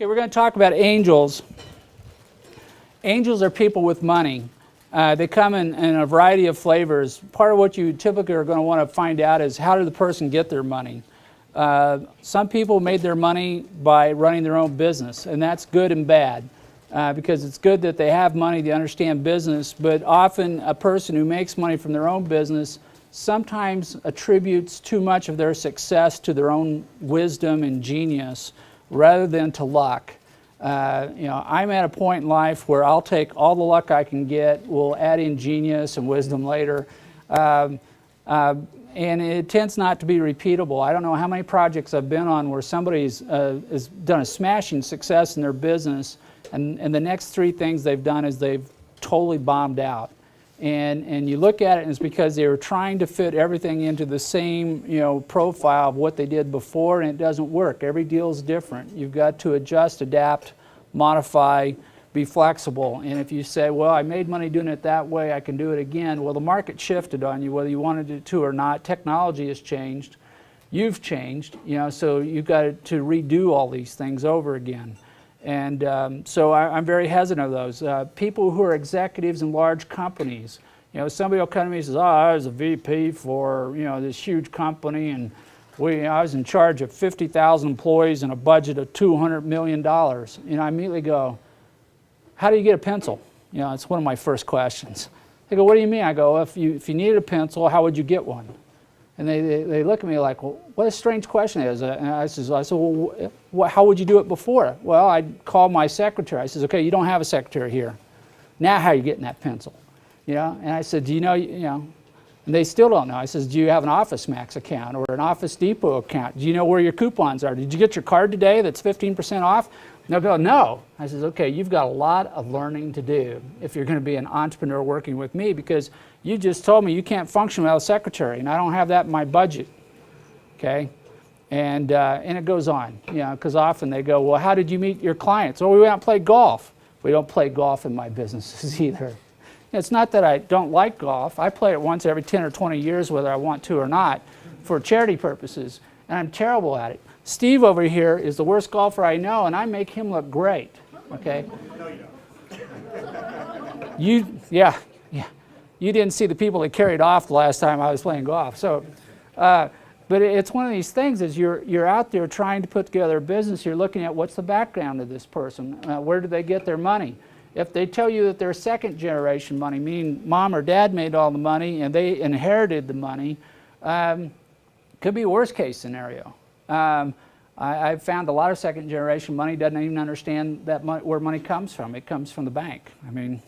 Okay, we're going to talk about angels. Angels are people with money. They come in a variety of flavors. Part of what you typically are going to want to find out is how did the person get their money. Some people made their money by running their own business, and that's good and bad. Because it's good that they have money, they understand business, but often a person who makes money from their own business sometimes attributes too much of their success to their own wisdom and genius rather than to luck. I'm at a point in life where I'll take all the luck I can get, we'll add in genius and wisdom later, and it tends not to be repeatable. I don't know how many projects I've been on where somebody's has done a smashing success in their business, and the next three things they've done is they've totally bombed out. And you look at it and it's because they were trying to fit everything into the same profile of what they did before, and it doesn't work. Every deal is different. You've got to adjust, adapt, modify, be flexible. And if you say, well, I made money doing it that way, I can do it again. Well, the market shifted on you, whether you wanted it to or not. Technology has changed. You've changed, so you've got to redo all these things over again. And so I'm very hesitant of those. People who are executives in large companies, somebody will come to me and says, oh, I was a VP for, this huge company, and I was in charge of 50,000 employees and a budget of $200 million. I immediately go, how do you get a pencil? It's one of my first questions. They go, what do you mean? I go, if you needed a pencil, how would you get one? And they look at me like, well, what a strange question it is. And I said, well, how would you do it before? Well, I'd call my secretary. I says, okay, you don't have a secretary here. Now how are you getting that pencil? And I said, do you know, and they still don't know. I says, do you have an Office Max account or an Office Depot account? Do you know where your coupons are? Did you get your card today that's 15% off? And they'll go, no. I says, okay, you've got a lot of learning to do if you're going to be an entrepreneur working with me, because you just told me you can't function without a secretary, and I don't have that in my budget, okay? And it goes on, because often they go, well, how did you meet your clients? Oh, we went out and played golf. We don't play golf in my businesses either. It's not that I don't like golf. I play it once every 10 or 20 years, whether I want to or not, for charity purposes, and I'm terrible at it. Steve over here is the worst golfer I know, and I make him look great, okay? No, you don't. Yeah. You didn't see the people that carried off the last time I was playing golf. So, but it's one of these things is you're out there trying to put together a business. You're looking at what's the background of this person. Where do they get their money? If they tell you that they're second generation money, meaning mom or dad made all the money and they inherited the money, could be a worst case scenario. I've found a lot of second generation money doesn't even understand that where money comes from. It comes from the bank. I mean,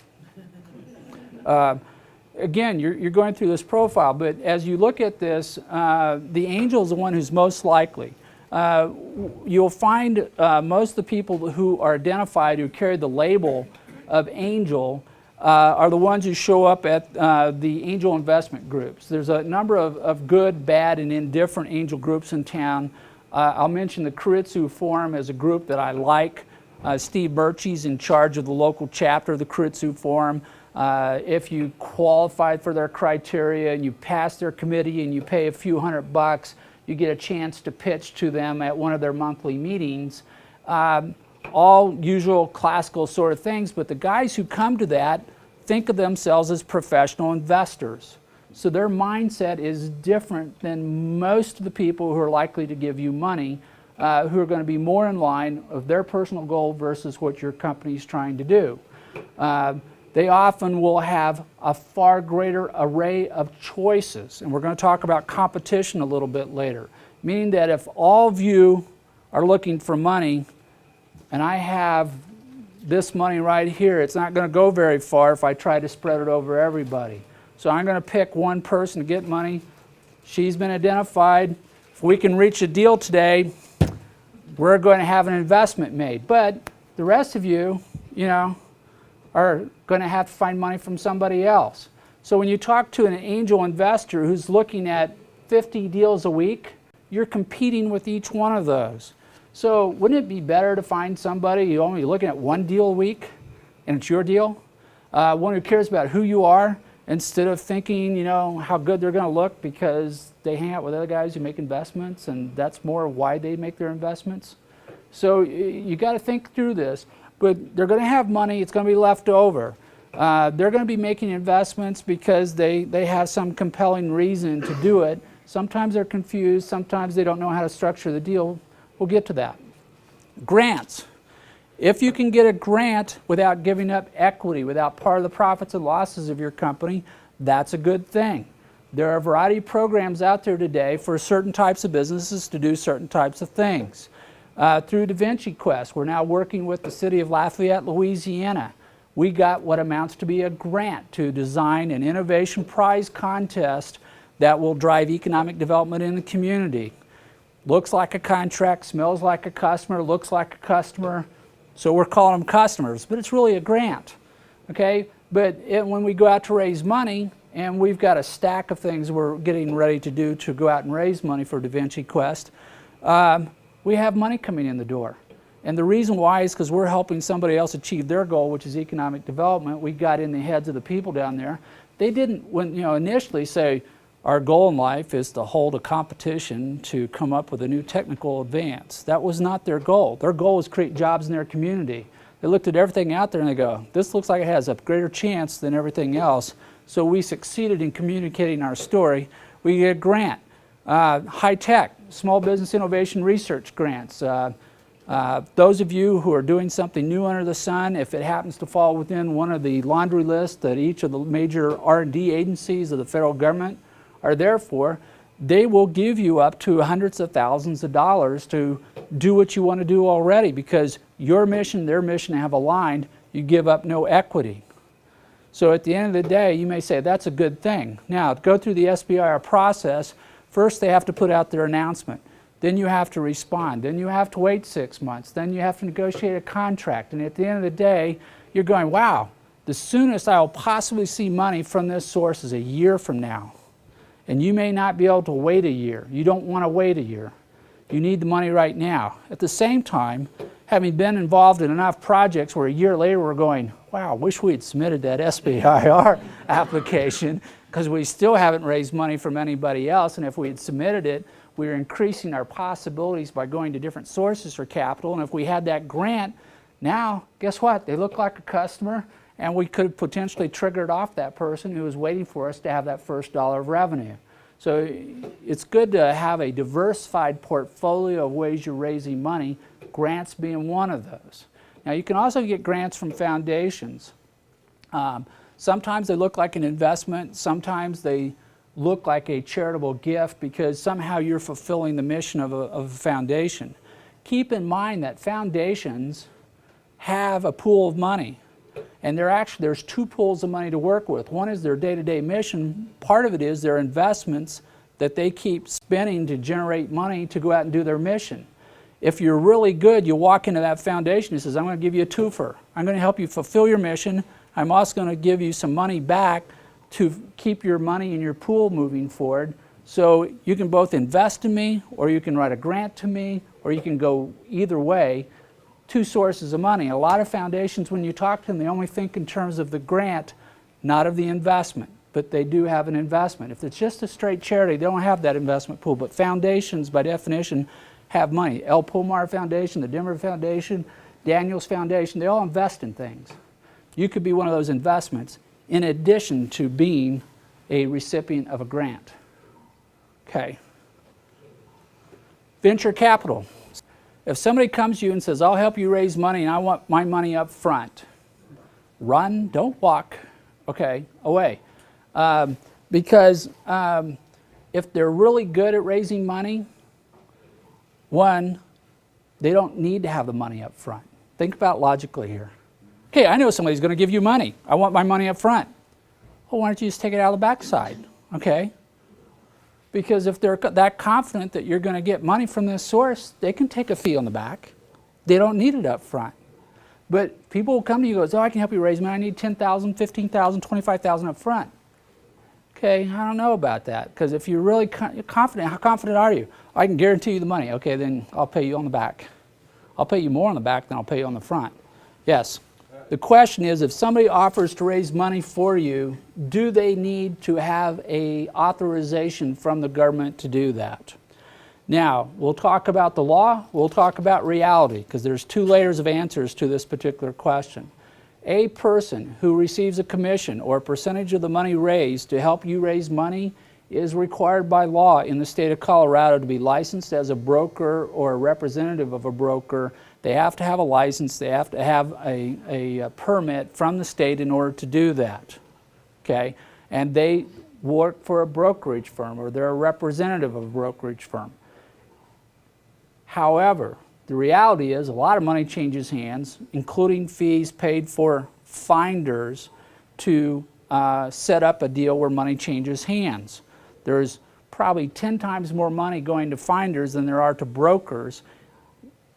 again, you're going through this profile, but as you look at this, the angel is the one who's most likely. You'll find most of the people who are identified who carry the label of angel are the ones who show up at the angel investment groups. There's a number of good, bad, and indifferent angel groups in town. I'll mention the Keiretsu Forum as a group that I like. Steve Birchie's in charge of the local chapter of the Keiretsu Forum. If you qualify for their criteria and you pass their committee and you pay a few $100, you get a chance to pitch to them at one of their monthly meetings. All usual classical sort of things, but the guys who come to that think of themselves as professional investors. So their mindset is different than most of the people who are likely to give you money, who are going to be more in line of their personal goal versus what your company is trying to do. They often will have a far greater array of choices, and we're going to talk about competition a little bit later, meaning that if all of you are looking for money and I have this money right here, it's not going to go very far if I try to spread it over everybody. So I'm going to pick one person to get money. She's been identified. If we can reach a deal today, we're going to have an investment made. But the rest of you, are going to have to find money from somebody else. So when you talk to an angel investor who's looking at 50 deals a week, you're competing with each one of those. So wouldn't it be better to find somebody you're only looking at one deal a week and it's your deal? One who cares about who you are instead of thinking, how good they're going to look because they hang out with other guys who make investments and that's more why they make their investments. So you got to think through this. But they're going to have money. It's going to be left over. They're going to be making investments because they have some compelling reason to do it. Sometimes they're confused. Sometimes they don't know how to structure the deal. We'll get to that. Grants. If you can get a grant without giving up equity, without part of the profits and losses of your company, that's a good thing. There are a variety of programs out there today for certain types of businesses to do certain types of things. Through DaVinci Quest, we're now working with the city of Lafayette, Louisiana. We got what amounts to be a grant to design an innovation prize contest that will drive economic development in the community. Looks like a contract, smells like a customer, looks like a customer, so we're calling them customers, but it's really a grant, okay? But when we go out to raise money, and we've got a stack of things we're getting ready to do to go out and raise money for DaVinci Quest, we have money coming in the door. And the reason why is because we're helping somebody else achieve their goal, which is economic development. We got in the heads of the people down there. They didn't, initially say, our goal in life is to hold a competition to come up with a new technical advance. That was not their goal. Their goal was to create jobs in their community. They looked at everything out there and they go, this looks like it has a greater chance than everything else. So we succeeded in communicating our story. We get a grant. High tech, small business innovation research grants. Those of you who are doing something new under the sun, if it happens to fall within one of the laundry lists that each of the major R&D agencies of the federal government are there for, they will give you up to hundreds of thousands of dollars to do what you want to do already, because your mission, their mission have aligned. You give up no equity. So at the end of the day, you may say that's a good thing. Now, to go through the SBIR process, first they have to put out their announcement. Then you have to respond. Then you have to wait 6 months. Then you have to negotiate a contract. And at the end of the day, you're going, wow, the soonest I will possibly see money from this source is a year from now. And you may not be able to wait a year. You don't want to wait a year. You need the money right now. At the same time, having been involved in enough projects where a year later we're going, wow, I wish we had submitted that SBIR application, because we still haven't raised money from anybody else, and if we had submitted it, we're increasing our possibilities by going to different sources for capital, and if we had that grant, now, guess what? They look like a customer, and we could have potentially triggered off that person who was waiting for us to have that first dollar of revenue. So it's good to have a diversified portfolio of ways you're raising money, grants being one of those. Now you can also get grants from foundations. Sometimes they look like an investment, sometimes they look like a charitable gift because somehow you're fulfilling the mission of a foundation. Keep in mind that foundations have a pool of money. And there's two pools of money to work with. One is their day-to-day mission. Part of it is their investments that they keep spending to generate money to go out and do their mission. If you're really good, you walk into that foundation and says, I'm going to give you a twofer. I'm going to help you fulfill your mission. I'm also going to give you some money back to keep your money in your pool moving forward. So you can both invest in me, or you can write a grant to me, or you can go either way. Two sources of money. A lot of foundations, when you talk to them, they only think in terms of the grant, not of the investment, but they do have an investment. If it's just a straight charity, they don't have that investment pool, but foundations, by definition, have money. El Pomar Foundation, the Denver Foundation, Daniels Foundation, they all invest in things. You could be one of those investments in addition to being a recipient of a grant. Okay. Venture capital. If somebody comes to you and says, I'll help you raise money and I want my money up front, run, don't walk, okay, away. Because if they're really good at raising money, one, they don't need to have the money up front. Think about logically here. Okay, I know somebody's going to give you money. I want my money up front. Well, why don't you just take it out of the backside, okay? Because if they're that confident that you're going to get money from this source, they can take a fee on the back. They don't need it up front. But people will come to you and go, oh, I can help you raise money. I need $10,000, $15,000, $25,000 up front. Okay, I don't know about that. Because if you're really confident, how confident are you? I can guarantee you the money. Okay, then I'll pay you on the back. I'll pay you more on the back than I'll pay you on the front. Yes. The question is, if somebody offers to raise money for you, do they need to have an authorization from the government to do that? Now, we'll talk about the law, we'll talk about reality, because there's two layers of answers to this particular question. A person who receives a commission or a percentage of the money raised to help you raise money is required by law in the state of Colorado to be licensed as a broker or a representative of a broker. They have to have a license, they have to have a permit from the state in order to do that. Okay? And they work for a brokerage firm, or they're a representative of a brokerage firm. However, the reality is a lot of money changes hands, including fees paid for finders to set up a deal where money changes hands. There's probably 10 times more money going to finders than there are to brokers,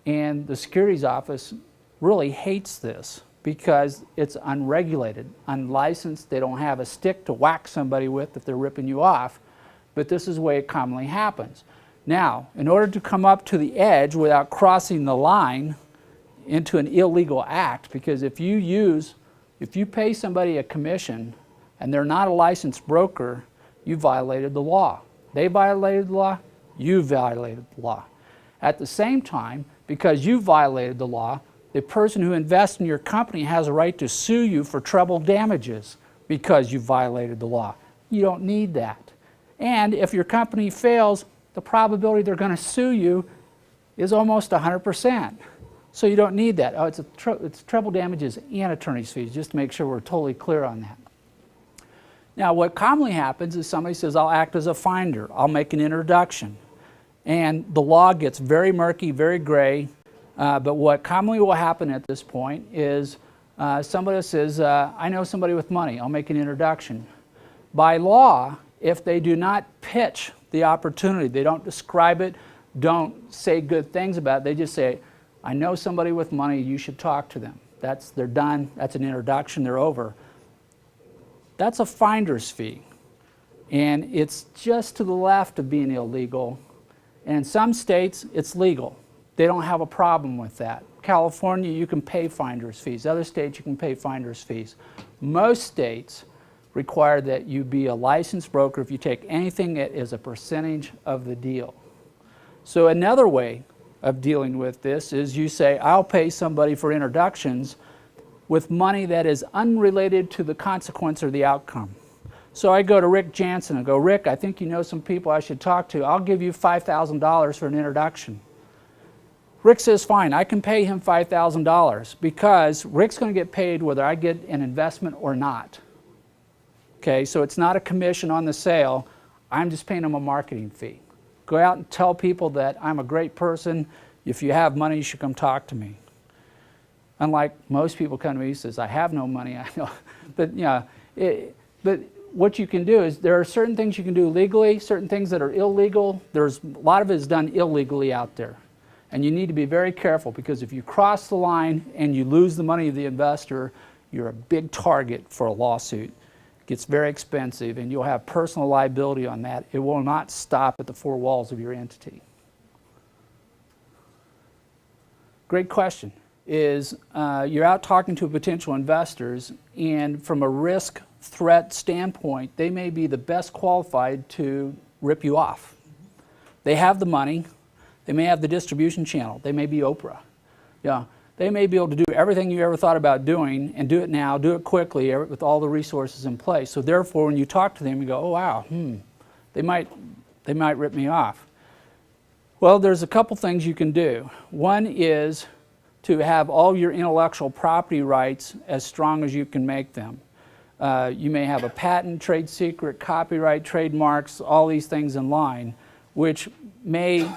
and the securities office really hates this because it's unregulated, unlicensed. They don't have a stick to whack somebody with if they're ripping you off, but this is the way it commonly happens. Now, in order to come up to the edge without crossing the line into an illegal act, because if you pay somebody a commission and they're not a licensed broker, you violated the law. They violated the law, you violated the law. At the same time, because you violated the law, the person who invests in your company has a right to sue you for treble damages because you violated the law. You don't need that. And if your company fails, the probability they're going to sue you is almost 100%. So you don't need that. Oh, it's treble damages and attorney's fees, just to make sure we're totally clear on that. Now, what commonly happens is somebody says, I'll act as a finder. I'll make an introduction. And the law gets very murky, very gray. But what commonly will happen at this point is somebody says, I know somebody with money. I'll make an introduction. By law, if they do not pitch the opportunity, they don't describe it, don't say good things about it, they just say, I know somebody with money, you should talk to them. They're done, that's an introduction, they're over. That's a finder's fee. And it's just to the left of being illegal. And in some states, it's legal. They don't have a problem with that. California, you can pay finder's fees. Other states, you can pay finder's fees. Most states require that you be a licensed broker if you take anything that is a percentage of the deal. So another way of dealing with this is you say, I'll pay somebody for introductions with money that is unrelated to the consequence or the outcome. So I go to Rick Jansen and go, Rick, I think you know some people I should talk to. I'll give you $5,000 for an introduction. Rick says, fine, I can pay him $5,000 because Rick's going to get paid whether I get an investment or not. Okay, so it's not a commission on the sale. I'm just paying him a marketing fee. Go out and tell people that I'm a great person. If you have money, you should come talk to me. Unlike most people come to me and says, I have no money. I know. But, but what you can do is there are certain things you can do legally, certain things that are illegal. There's a lot of it is done illegally out there. And you need to be very careful because if you cross the line and you lose the money of the investor, you're a big target for a lawsuit. It gets very expensive and you'll have personal liability on that. It will not stop at the four walls of your entity. Great question. Is you're out talking to potential investors, and from a risk threat standpoint, they may be the best qualified to rip you off. They have the money, they may have the distribution channel, they may be Oprah. Yeah, they may be able to do everything you ever thought about doing and do it now, do it quickly with all the resources in place. So therefore, when you talk to them, you go, oh wow, they might rip me off. Well, there's a couple things you can do. One is to have all your intellectual property rights as strong as you can make them. You may have a patent, trade secret, copyright, trademarks, all these things in line, which may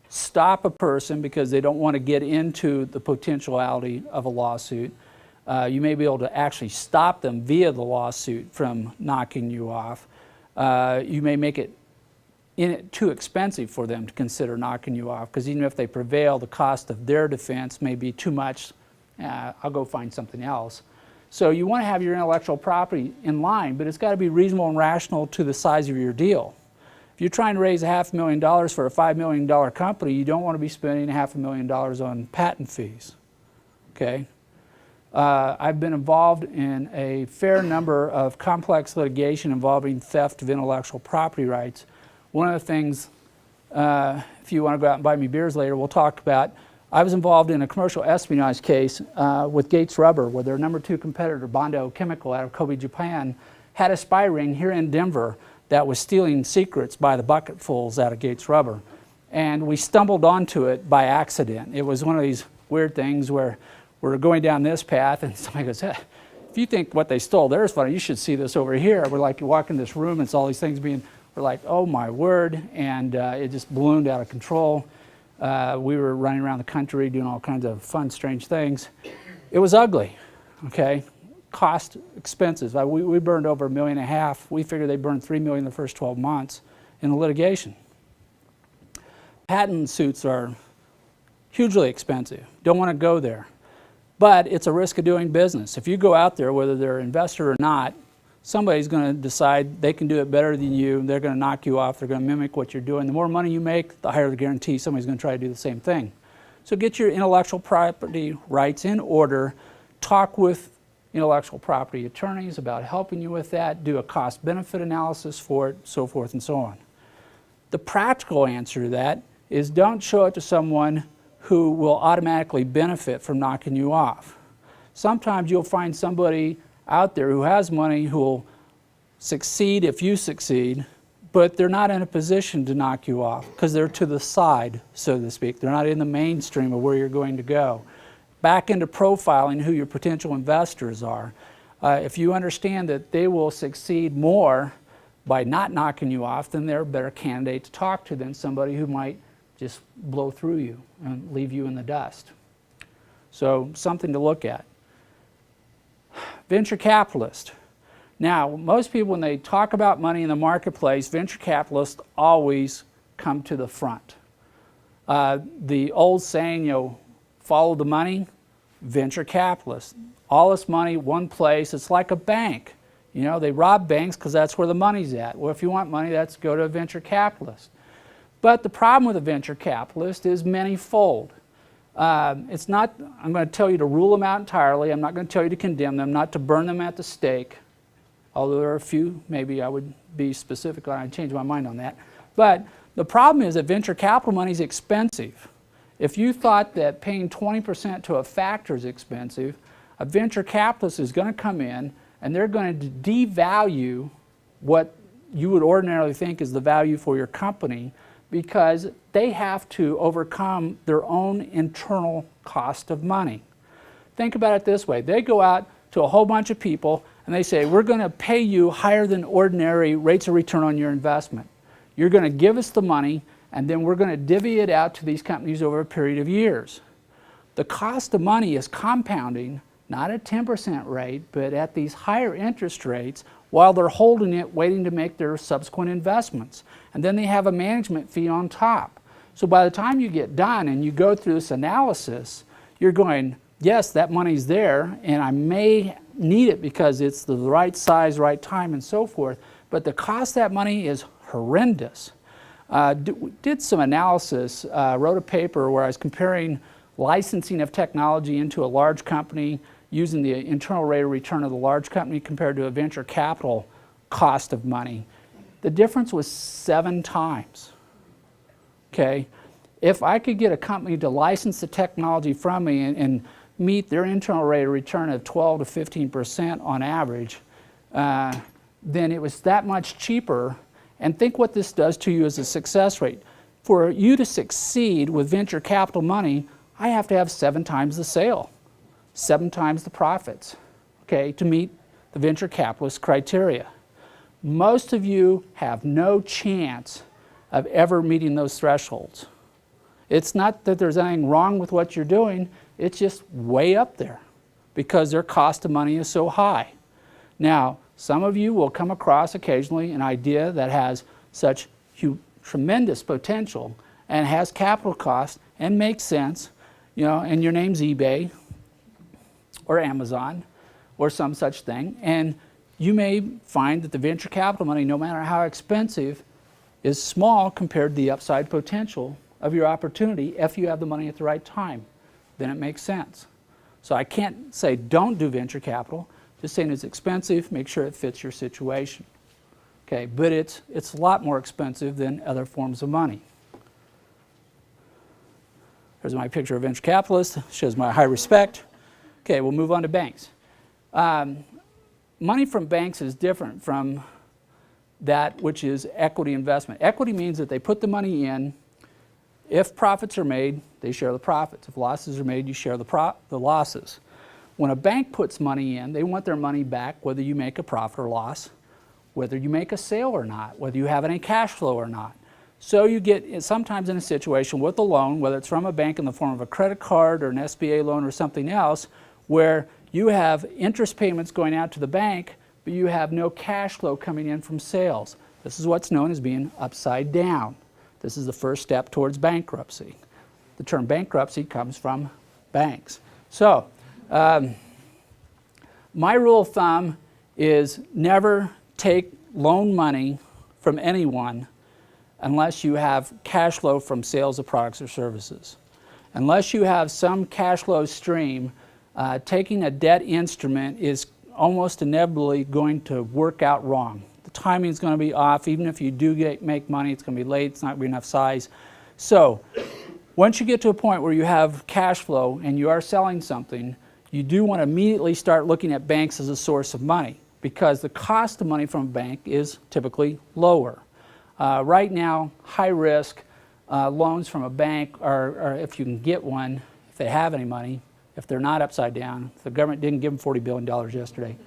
stop a person because they don't want to get into the potentiality of a lawsuit. You may be able to actually stop them via the lawsuit from knocking you off. You may make it too expensive for them to consider knocking you off, because even if they prevail, the cost of their defense may be too much. I'll go find something else. So you want to have your intellectual property in line, but it's got to be reasonable and rational to the size of your deal. If you're trying to raise $500,000 for a $5 million company, you don't want to be spending $500,000 on patent fees. Okay? I've been involved in a fair number of complex litigation involving theft of intellectual property rights. One of the things If you want to go out and buy me beers later, we'll talk about. I was involved in a commercial espionage case with Gates Rubber, where their #2 competitor, Bondo Chemical out of Kobe, Japan, had a spy ring here in Denver that was stealing secrets by the bucketfuls out of Gates Rubber. And we stumbled onto it by accident. It was one of these weird things where we're going down this path and somebody goes, hey, if you think what they stole there is funny, you should see this over here. We're like, you walk in this room and it's all these things being, we're like, oh my word, and it just ballooned out of control. We were running around the country doing all kinds of fun, strange things. It was ugly, okay? Cost, expenses. We burned over $1.5 million. We figured they burned $3 million in the first 12 months in the litigation. Patent suits are hugely expensive. Don't want to go there. But it's a risk of doing business. If you go out there, whether they're an investor or not, somebody's going to decide they can do it better than you. They're going to knock you off. They're going to mimic what you're doing. The more money you make, the higher the guarantee somebody's going to try to do the same thing. So get your intellectual property rights in order. Talk with intellectual property attorneys about helping you with that. Do a cost-benefit analysis for it, so forth and so on. The practical answer to that is don't show it to someone who will automatically benefit from knocking you off. Sometimes you'll find somebody out there who has money who will succeed if you succeed, but they're not in a position to knock you off because they're to the side, so to speak. They're not in the mainstream of where you're going to go. Back into profiling who your potential investors are. If you understand that they will succeed more by not knocking you off, then they're a better candidate to talk to than somebody who might just blow through you and leave you in the dust. So something to look at. Venture capitalist. Now, most people, when they talk about money in the marketplace, venture capitalists always come to the front. The old saying, you know, follow the money, venture capitalists. All this money, one place, it's like a bank. You know, they rob banks because that's where the money's at. Well, if you want money, that's go to a venture capitalist. But the problem with a venture capitalist is many-fold. It's not, I'm going to tell you to rule them out entirely. I'm not going to tell you to condemn them, not to burn them at the stake. Although there are a few, maybe I would be specific on, I'd change my mind on that. But the problem is that venture capital money is expensive. If you thought that paying 20% to a factor is expensive, a venture capitalist is going to come in and they're going to devalue what you would ordinarily think is the value for your company, because they have to overcome their own internal cost of money. Think about it this way. They go out to a whole bunch of people and they say, we're going to pay you higher than ordinary rates of return on your investment. You're going to give us the money and then we're going to divvy it out to these companies over a period of years. The cost of money is compounding, not at 10% rate, but at these higher interest rates while they're holding it, waiting to make their subsequent investments. And then they have a management fee on top. So by the time you get done and you go through this analysis, you're going, yes, that money's there, and I may need it because it's the right size, right time, and so forth, but the cost of that money is horrendous. Did some analysis, wrote a paper where I was comparing licensing of technology into a large company using the internal rate of return of the large company compared to a venture capital cost of money. The difference was 7 times. Okay? If I could get a company to license the technology from me and meet their internal rate of return of 12 to 15% on average, then it was that much cheaper. And think what this does to you as a success rate. For you to succeed with venture capital money, I have to have 7 times the sale, 7 times the profits, okay, to meet the venture capitalist criteria. Most of you have no chance of ever meeting those thresholds. It's not that there's anything wrong with what you're doing, it's just way up there because their cost of money is so high. Now, some of you will come across occasionally an idea that has such tremendous potential and has capital cost and makes sense, you know, and your name's eBay or Amazon or some such thing, and you may find that the venture capital money, no matter how expensive, is small compared to the upside potential of your opportunity if you have the money at the right time. Then it makes sense. So I can't say don't do venture capital, just saying it's expensive, make sure it fits your situation. Okay, but it's a lot more expensive than other forms of money. There's my picture of venture capitalist, shows my high respect. Okay, we'll move on to banks. Money from banks is different from that which is equity investment. Equity means that they put the money in. If profits are made, they share the profits. If losses are made, you share the losses. When a bank puts money in, they want their money back whether you make a profit or loss, whether you make a sale or not, whether you have any cash flow or not. So you get sometimes in a situation with a loan, whether it's from a bank in the form of a credit card or an SBA loan or something else, where you have interest payments going out to the bank, but you have no cash flow coming in from sales. This is what's known as being upside down. This is the first step towards bankruptcy. The term bankruptcy comes from banks. So, my rule of thumb is never take loan money from anyone unless you have cash flow from sales of products or services. Unless you have some cash flow stream, taking a debt instrument is almost inevitably going to work out wrong. The timing is going to be off. Even if you do make money, it's going to be late. It's not going to be enough size. So once you get to a point where you have cash flow and you are selling something, you do want to immediately start looking at banks as a source of money, because the cost of money from a bank is typically lower. Right now, high risk loans from a bank are, if you can get one, if they have any money, if they're not upside down, if the government didn't give them $40 billion yesterday,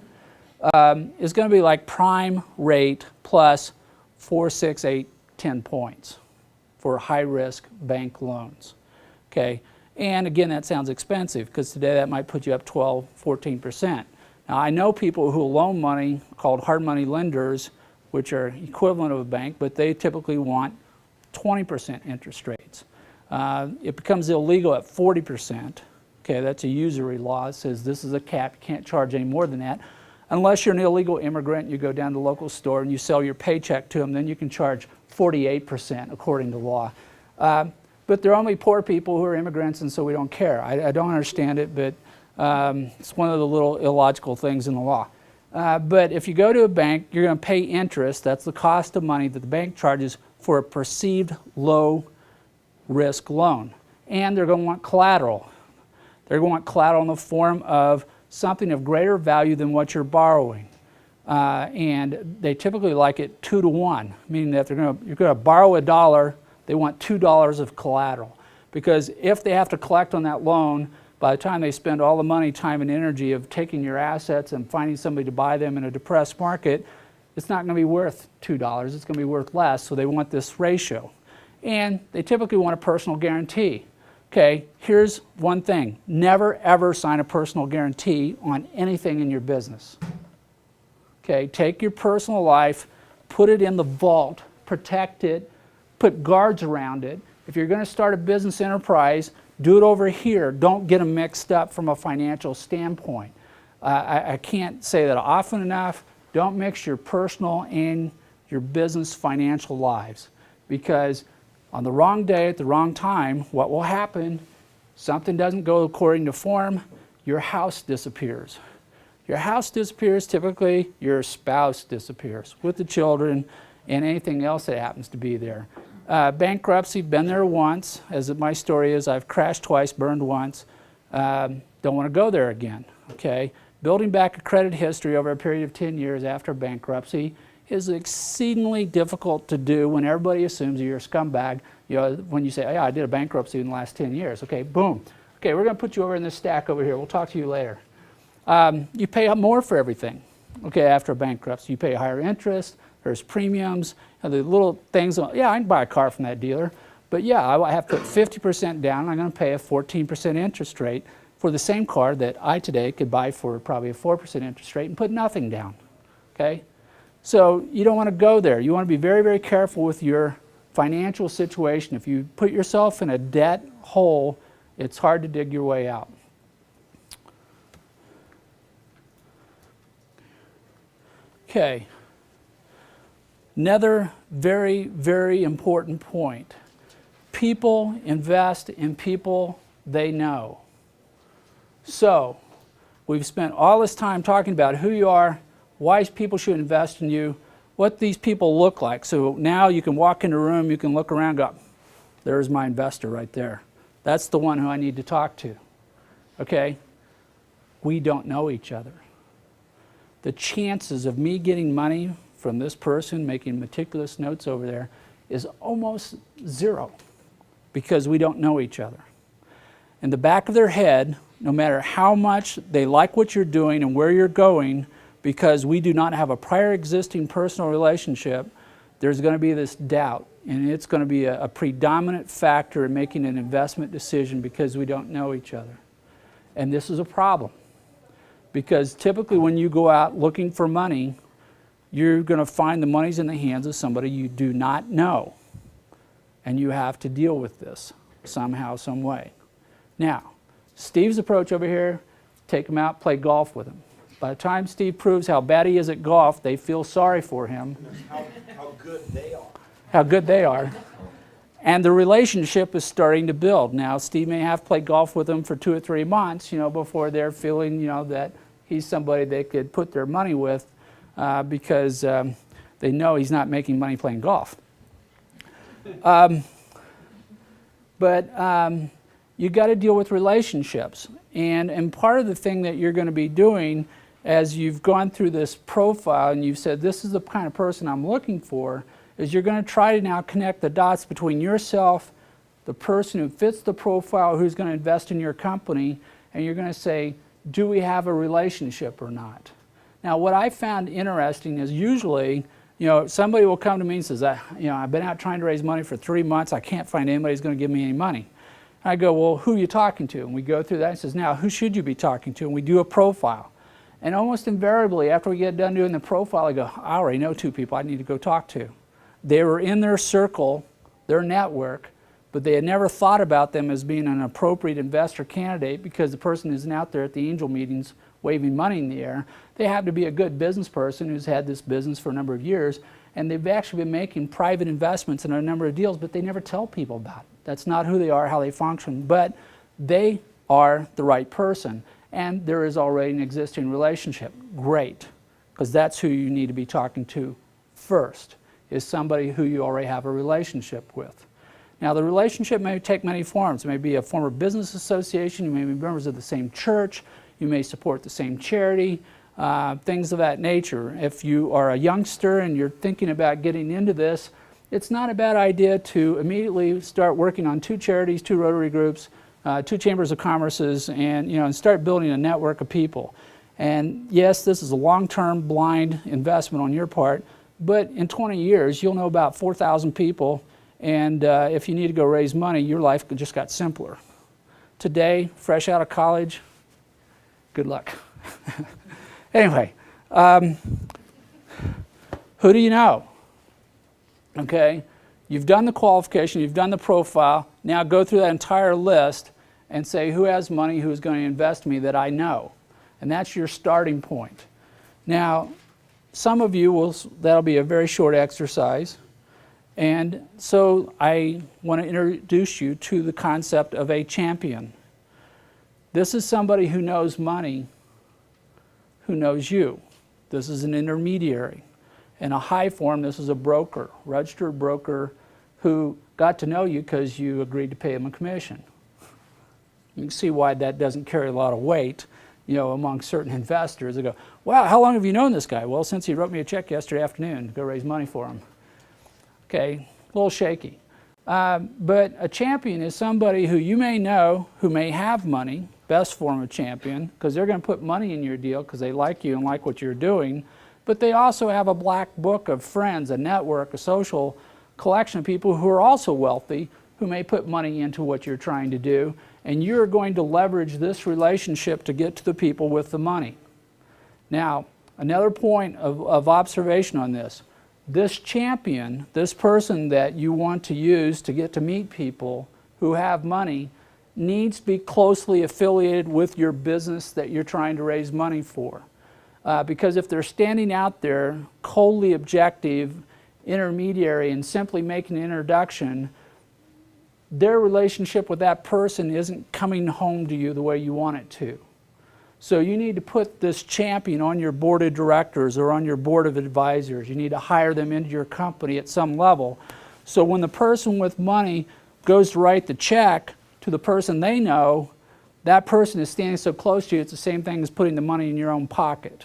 is going to be like prime rate plus 4, 6, 8, 10 points for high risk bank loans. Okay, and again, that sounds expensive because today that might put you up 12, 14%. Now I know people who loan money called hard money lenders, which are equivalent of a bank, but they typically want 20% interest rates. It becomes illegal at 40%. Okay, that's a usury law. It says this is a cap, you can't charge any more than that. Unless you're an illegal immigrant, you go down to the local store and you sell your paycheck to them, then you can charge 48% according to law. But they're only poor people who are immigrants, and so we don't care. I don't understand it, but it's one of the little illogical things in the law. But if you go to a bank, you're going to pay interest. That's the cost of money that the bank charges for a perceived low risk loan. And they're going to want collateral. They're going to want collateral in the form of something of greater value than what you're borrowing. And they typically like it 2 to 1, meaning that you're going to borrow $1, they want $2 of collateral. Because if they have to collect on that loan, by the time they spend all the money, time, and energy of taking your assets and finding somebody to buy them in a depressed market, it's not going to be worth $2. It's going to be worth less, so they want this ratio. And they typically want a personal guarantee. Okay, here's one thing. Never, ever sign a personal guarantee on anything in your business. Okay, take your personal life, put it in the vault, protect it, put guards around it. If you're going to start a business enterprise, do it over here. Don't get them mixed up from a financial standpoint. I can't say that often enough. Don't mix your personal and your business financial lives, because on the wrong day at the wrong time, what will happen? Something doesn't go according to form, your house disappears. Your house disappears, typically your spouse disappears with the children and anything else that happens to be there. Bankruptcy, been there once, as my story is. I've crashed twice, burned once. Don't want to go there again. Okay, building back a credit history over a period of 10 years after bankruptcy is exceedingly difficult to do when everybody assumes you're a scumbag. You know, when you say, "Yeah, I did a bankruptcy in the last 10 years." Okay, boom. Okay, we're going to put you over in this stack over here. We'll talk to you later. You pay up more for everything. Okay, after a bankruptcy, you pay higher interest. There's premiums, and the little things. Yeah, I can buy a car from that dealer, but yeah, I have to put 50% down, and I'm going to pay a 14% interest rate for the same car that I today could buy for probably a 4% interest rate and put nothing down. Okay, so you don't want to go there. You want to be very, very careful with your financial situation. If you put yourself in a debt hole, it's hard to dig your way out. Okay. Another very, very important point. People invest in people they know. So, we've spent all this time talking about who you are, why people should invest in you, what these people look like. So now you can walk in a room, you can look around and go, there's my investor right there. That's the one who I need to talk to. Okay? We don't know each other. The chances of me getting money from this person making meticulous notes over there is almost zero because we don't know each other. In the back of their head, no matter how much they like what you're doing and where you're going, because we do not have a prior existing personal relationship, there's going to be this doubt, and it's going to be a predominant factor in making an investment decision because we don't know each other. And this is a problem, because typically when you go out looking for money, you're going to find the money's in the hands of somebody you do not know, and you have to deal with this somehow, some way. Now, Steve's approach over here, take him out, play golf with him. By the time Steve proves how bad he is at golf, they feel sorry for him. How good they are. How good they are. And the relationship is starting to build. Now, Steve may have played golf with them for 2 or 3 months, before they're feeling, that he's somebody they could put their money with because they know he's not making money playing golf. You got to deal with relationships. And part of the thing that you're going to be doing as you've gone through this profile and you've said, this is the kind of person I'm looking for, is you're going to try to now connect the dots between yourself, the person who fits the profile, who's going to invest in your company, and you're going to say, do we have a relationship or not? Now, what I found interesting is usually, somebody will come to me and says, I've been out trying to raise money for 3 months. I can't find anybody who's going to give me any money. I go, well, who are you talking to? And we go through that and says, now, who should you be talking to? And we do a profile. And almost invariably, after we get done doing the profile, I go, I already know 2 people I need to go talk to. They were in their circle, their network, but they had never thought about them as being an appropriate investor candidate because the person isn't out there at the angel meetings waving money in the air. They have to be a good business person who's had this business for a number of years, and they've actually been making private investments in a number of deals, but they never tell people about it. That's not who they are, how they function, but they are the right person, and there is already an existing relationship. Great, because that's who you need to be talking to first, is somebody who you already have a relationship with. Now, the relationship may take many forms. It may be a former business association, you may be members of the same church, you may support the same charity, things of that nature. If you are a youngster and you're thinking about getting into this, it's not a bad idea to immediately start working on 2 charities, 2 Rotary groups, 2 chambers of commerces, and start building a network of people. And yes, this is a long-term blind investment on your part, but in 20 years, you'll know about 4,000 people, and if you need to go raise money, your life just got simpler. Today, fresh out of college, good luck. Anyway, who do you know? Okay, you've done the qualification, you've done the profile, now go through that entire list and say who has money, who's going to invest in me that I know. And that's your starting point. Now, some of you that'll be a very short exercise. And so I want to introduce you to the concept of a champion. This is somebody who knows money, who knows you. This is an intermediary. In a high form, this is a broker, registered broker, who got to know you because you agreed to pay him a commission. You can see why that doesn't carry a lot of weight, among certain investors. They go, wow, how long have you known this guy? Well, since he wrote me a check yesterday afternoon to go raise money for him. Okay, a little shaky. But a champion is somebody who you may know, who may have money, best form of champion, because they're going to put money in your deal because they like you and like what you're doing. But they also have a black book of friends, a network, a social collection of people who are also wealthy, who may put money into what you're trying to do, and you're going to leverage this relationship to get to the people with the money. Now, another point of observation on this, this champion, this person that you want to use to get to meet people who have money, needs to be closely affiliated with your business that you're trying to raise money for. Because if they're standing out there, coldly objective, intermediary, and simply making an introduction, their relationship with that person isn't coming home to you the way you want it to. So you need to put this champion on your board of directors or on your board of advisors. You need to hire them into your company at some level. So when the person with money goes to write the check to the person they know, that person is standing so close to you, it's the same thing as putting the money in your own pocket.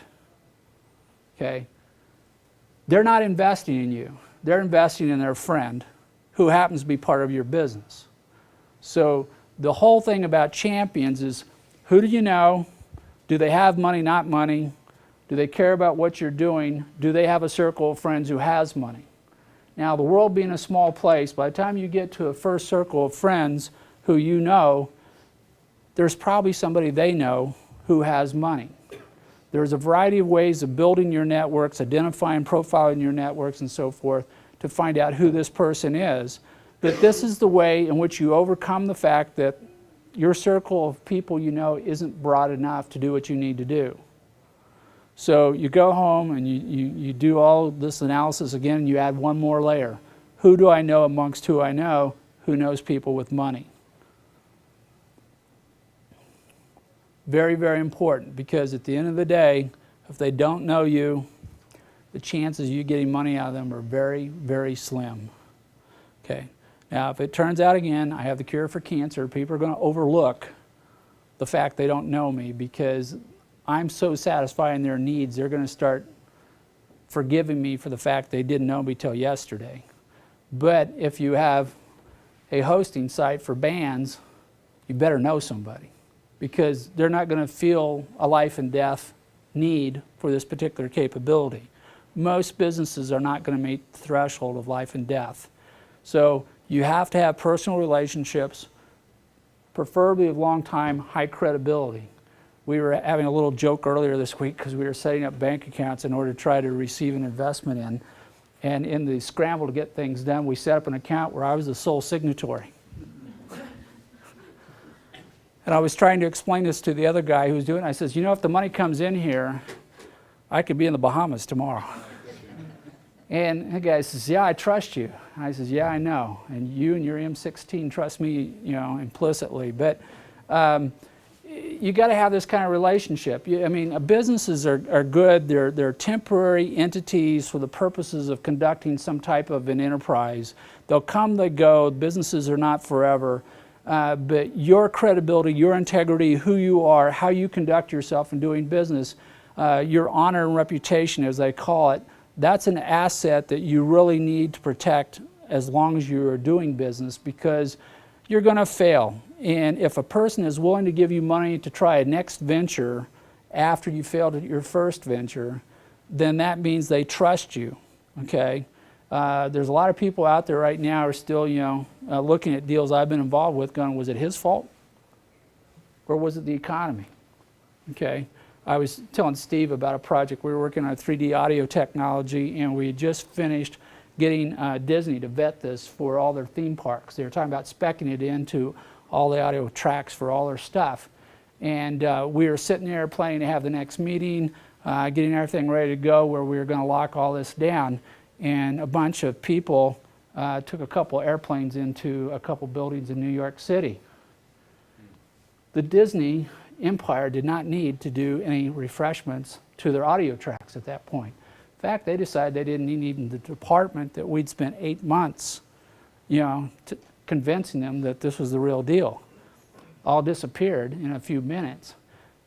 Okay? They're not investing in you. They're investing in their friend who happens to be part of your business. So the whole thing about champions is, who do you know? Do they have money, not money? Do they care about what you're doing? Do they have a circle of friends who has money? Now, the world being a small place, by the time you get to a first circle of friends who you know, there's probably somebody they know who has money. There's a variety of ways of building your networks, identifying, profiling your networks, and so forth, to find out who this person is. But this is the way in which you overcome the fact that your circle of people you know isn't broad enough to do what you need to do. So you go home and you do all this analysis again, and you add one more layer. Who do I know amongst who I know who knows people with money? Very, very important, because at the end of the day, if they don't know you, the chances of you getting money out of them are very, very slim. Okay. Now, if it turns out again, I have the cure for cancer, people are going to overlook the fact they don't know me because I'm so satisfying their needs, they're going to start forgiving me for the fact they didn't know me till yesterday. But if you have a hosting site for bands, you better know somebody, because they're not going to feel a life and death need for this particular capability. Most businesses are not going to meet the threshold of life and death. So you have to have personal relationships, preferably of long time, high credibility. We were having a little joke earlier this week because we were setting up bank accounts in order to try to receive an investment in. And in the scramble to get things done, we set up an account where I was the sole signatory. And I was trying to explain this to the other guy who was doing it. I says, you know, if the money comes in here, I could be in the Bahamas tomorrow. And the guy says, yeah, I trust you. And I says, yeah, I know. And you and your M16 trust me, you know, implicitly. But you got to have this kind of relationship. I mean, businesses are good. They're temporary entities for the purposes of conducting some type of an enterprise. They'll come, they go. Businesses are not forever. But your credibility, your integrity, who you are, how you conduct yourself in doing business, your honor and reputation, as they call it, that's an asset that you really need to protect as long as you are doing business, because you're going to fail. And if a person is willing to give you money to try a next venture after you failed at your first venture, then that means they trust you, okay? There's a lot of people out there right now who are still, you know, looking at deals I've been involved with going, was it his fault? Or was it the economy? Okay. I was telling Steve about a project. We were working on 3D audio technology, and we had just finished getting Disney to vet this for all their theme parks. They were talking about speccing it into all the audio tracks for all their stuff. And we were sitting there planning to have the next meeting, getting everything ready to go where we were going to lock all this down. And a bunch of people took a couple airplanes into a couple buildings in New York City. The Disney Empire did not need to do any refreshments to their audio tracks at that point. In fact, they decided they didn't need even the department that we'd spent 8 months, you know, convincing them that this was the real deal. All disappeared in a few minutes.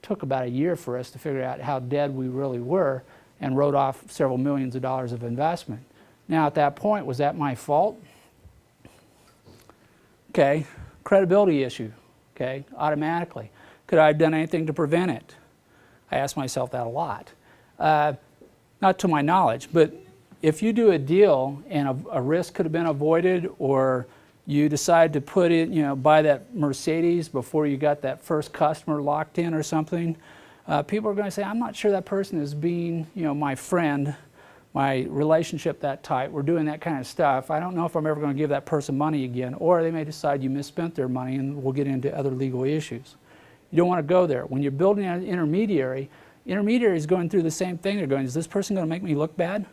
It took about a year for us to figure out how dead we really were, and wrote off several millions of dollars of investment. Now, at that point, was that my fault? Okay, credibility issue, okay, automatically. Could I have done anything to prevent it? I ask myself that a lot. Not to my knowledge, but if you do a deal and a risk could have been avoided, or you decide to put it, you know, buy that Mercedes before you got that first customer locked in or something, people are going to say, I'm not sure that person is being, you know, my friend, my relationship that tight. We're doing that kind of stuff. I don't know if I'm ever going to give that person money again. Or they may decide you misspent their money, and we'll get into other legal issues. You don't want to go there. When you're building an intermediary is going through the same thing. They're going, is this person going to make me look bad?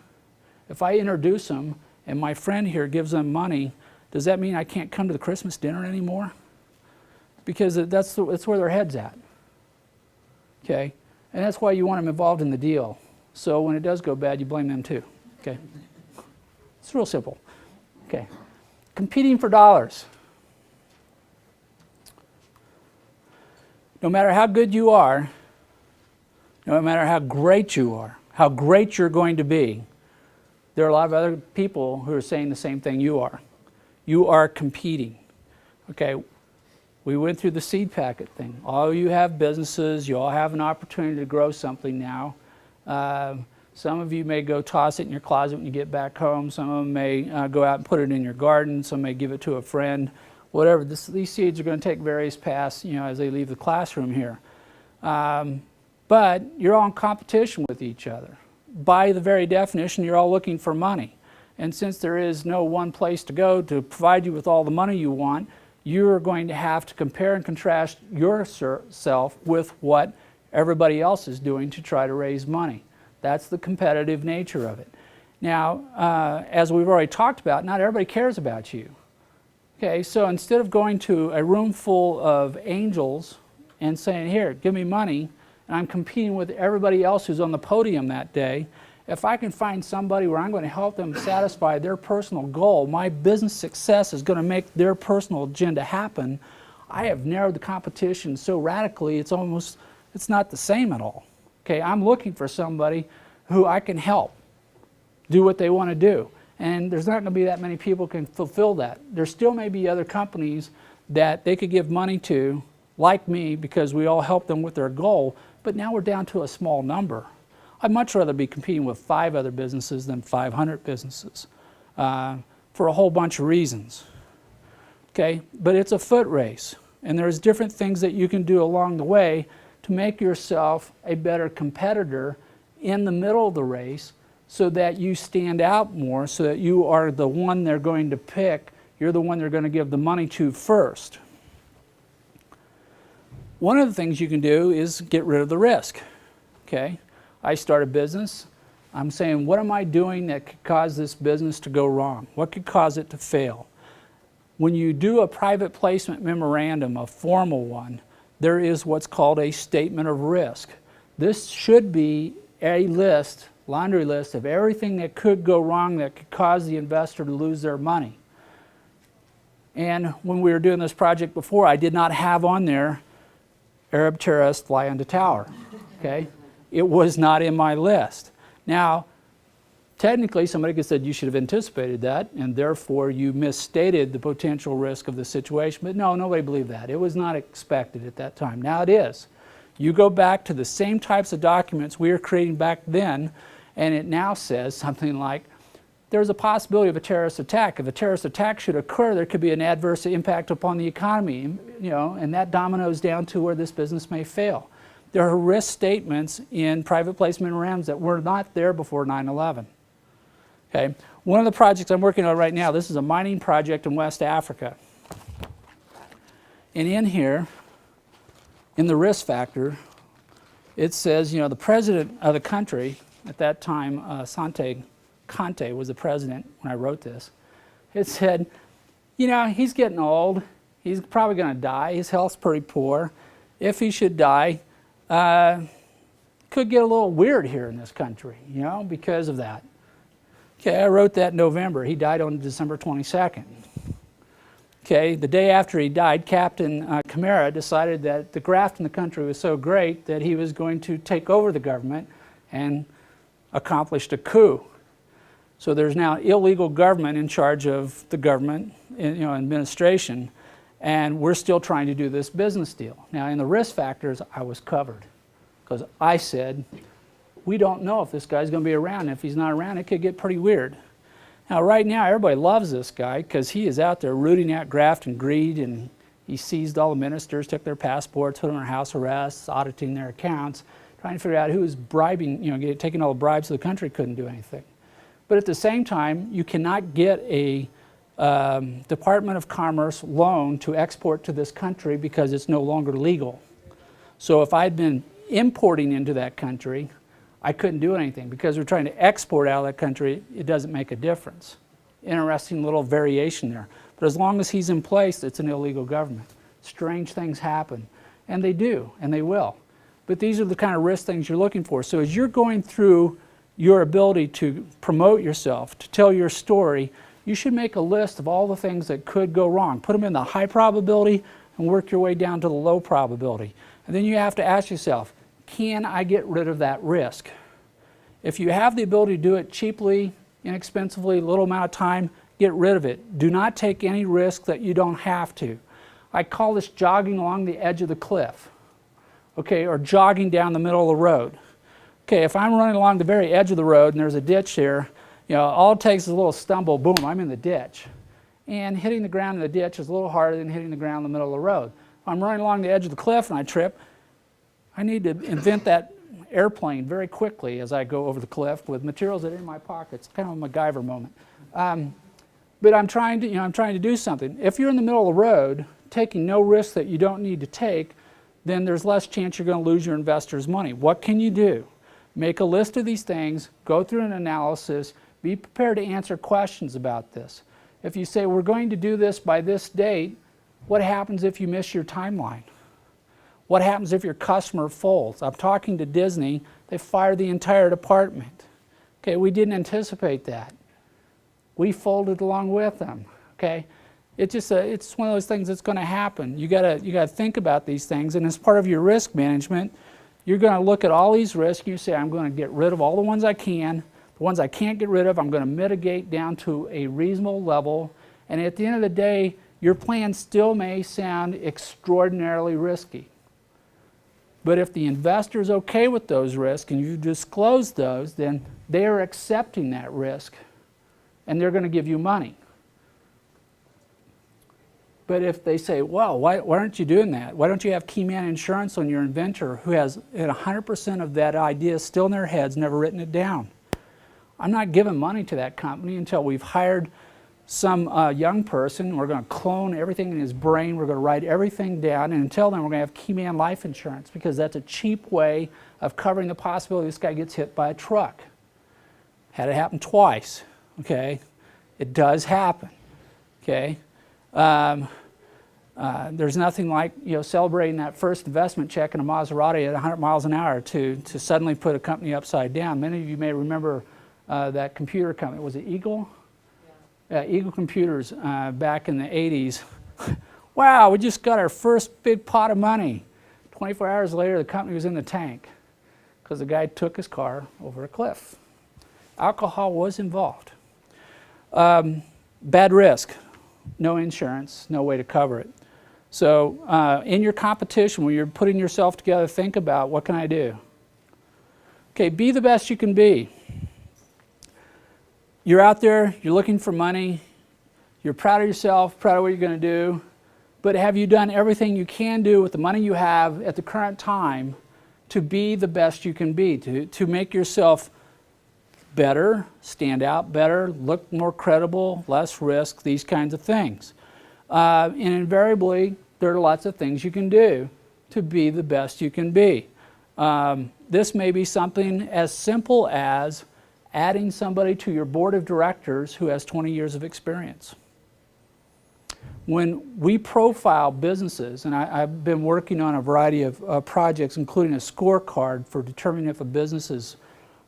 If I introduce them and my friend here gives them money, does that mean I can't come to the Christmas dinner anymore? Because that's where their head's at. Okay? And that's why you want them involved in the deal. So when it does go bad, you blame them too. Okay? It's real simple. Okay. Competing for dollars. no matter how good you are, no matter how great you are, how great you're going to be, there are a lot of other people who are saying the same thing you are. You are competing. Okay, we went through the seed packet thing. All you have businesses, you all have an opportunity to grow something now. Some of you may go toss it in your closet when you get back home. Some of them may go out and put it in your garden. Some may give it to a friend. Whatever. These seeds are going to take various paths, as they leave the classroom here. But you're all in competition with each other. By the very definition, you're all looking for money. And since there is no one place to go to provide you with all the money you want, you're going to have to compare and contrast yourself with what everybody else is doing to try to raise money. That's the competitive nature of it. Now, as we've already talked about, not everybody cares about you. Okay, so instead of going to a room full of angels and saying, here, give me money, and I'm competing with everybody else who's on the podium that day, if I can find somebody where I'm going to help them satisfy their personal goal, my business success is going to make their personal agenda happen, I have narrowed the competition so radically it's not the same at all. Okay, I'm looking for somebody who I can help do what they want to do. And there's not going to be that many people who can fulfill that. There still may be other companies that they could give money to, like me, because we all help them with their goal, but now we're down to a small number. I'd much rather be competing with 5 other businesses than 500 businesses for a whole bunch of reasons. Okay, but it's a foot race, and there's different things that you can do along the way to make yourself a better competitor in the middle of the race so that you stand out more, so that you are the one they're going to pick, you're the one they're going to give the money to first. One of the things you can do is get rid of the risk. Okay, I start a business. I'm saying, what am I doing that could cause this business to go wrong? What could cause it to fail? When you do a private placement memorandum, a formal one, there is what's called a statement of risk. This should be a list, laundry list, of everything that could go wrong that could cause the investor to lose their money. And when we were doing this project before, I did not have on there Arab terrorists fly into tower. Okay? It was not in my list. Now, technically, somebody could have said you should have anticipated that, and therefore you misstated the potential risk of the situation. But no, nobody believed that. It was not expected at that time. Now it is. You go back to the same types of documents we were creating back then, and it now says something like, there's a possibility of a terrorist attack. If a terrorist attack should occur, there could be an adverse impact upon the economy, and that dominoes down to where this business may fail. There are risk statements in private placement memorandums that were not there before 9/11. Okay. One of the projects I'm working on right now, this is a mining project in West Africa. And in here, in the risk factor, it says, the president of the country at that time, Conte was the president when I wrote this. It said, he's getting old. He's probably going to die. His health's pretty poor. If he should die, could get a little weird here in this country, because of that. Okay, I wrote that in November. He died on December 22nd. Okay, the day after he died, Captain Camara decided that the graft in the country was so great that he was going to take over the government and accomplished a coup. So there's now illegal government in charge of the government, administration, and we're still trying to do this business deal. Now, in the risk factors, I was covered because I said, we don't know if this guy's going to be around. If he's not around, it could get pretty weird. Now, right now, everybody loves this guy because he is out there rooting out graft and greed, and he seized all the ministers, took their passports, put them under house arrest, auditing their accounts, trying to figure out who was bribing, taking all the bribes so the country couldn't do anything. But at the same time, you cannot get a Department of Commerce loan to export to this country because it's no longer legal. So if I'd been importing into that country, I couldn't do anything. Because we're trying to export out of that country, it doesn't make a difference. Interesting little variation there. But as long as he's in place, it's an illegal government. Strange things happen. And they do, and they will. But these are the kind of risk things you're looking for. So as you're going through your ability to promote yourself, to tell your story, you should make a list of all the things that could go wrong. Put them in the high probability and work your way down to the low probability. And then you have to ask yourself, can I get rid of that risk? If you have the ability to do it cheaply, inexpensively, little amount of time, get rid of it. Do not take any risk that you don't have to. I call this jogging along the edge of the cliff, okay, or jogging down the middle of the road. Okay, if I'm running along the very edge of the road and there's a ditch here, all it takes is a little stumble, boom, I'm in the ditch. And hitting the ground in the ditch is a little harder than hitting the ground in the middle of the road. If I'm running along the edge of the cliff and I trip, I need to invent that airplane very quickly as I go over the cliff with materials that are in my pockets. Kind of a MacGyver moment. But I'm trying to do something. If you're in the middle of the road, taking no risk that you don't need to take, then there's less chance you're going to lose your investors' money. What can you do? Make a list of these things, go through an analysis, be prepared to answer questions about this. If you say, we're going to do this by this date, what happens if you miss your timeline? What happens if your customer folds? I'm talking to Disney, they fired the entire department. Okay, we didn't anticipate that. We folded along with them, okay? It's one of those things that's going to happen. You gotta think about these things, and as part of your risk management, you're going to look at all these risks, and you say, I'm going to get rid of all the ones I can. The ones I can't get rid of, I'm going to mitigate down to a reasonable level, and at the end of the day, your plan still may sound extraordinarily risky. But if the investor is okay with those risks and you disclose those, then they are accepting that risk and they're going to give you money. But if they say, well, why aren't you doing that? Why don't you have key man insurance on your inventor who has 100% of that idea still in their heads, never written it down? I'm not giving money to that company until we've hired some young person. We're going to clone everything in his brain. We're going to write everything down. And until then, we're going to have key man life insurance because that's a cheap way of covering the possibility this guy gets hit by a truck. Had it happen twice, okay? It does happen, okay? There's nothing like celebrating that first investment check in a Maserati at 100 miles an hour to suddenly put a company upside down. Many of you may remember that computer company. Was it Eagle? Yeah. Eagle Computers back in the 80s. Wow, we just got our first big pot of money. 24 hours later, the company was in the tank because the guy took his car over a cliff. Alcohol was involved. Bad risk. No insurance, no way to cover it. So in your competition, when you're putting yourself together, think about, what can I do? Okay, be the best you can be. You're out there, you're looking for money, you're proud of yourself, proud of what you're going to do, but have you done everything you can do with the money you have at the current time to be the best you can be, to make yourself better, stand out better, look more credible, less risk, these kinds of things. And invariably, there are lots of things you can do to be the best you can be. This may be something as simple as adding somebody to your board of directors who has 20 years of experience. When we profile businesses, and I've been working on a variety of projects, including a scorecard for determining if a business is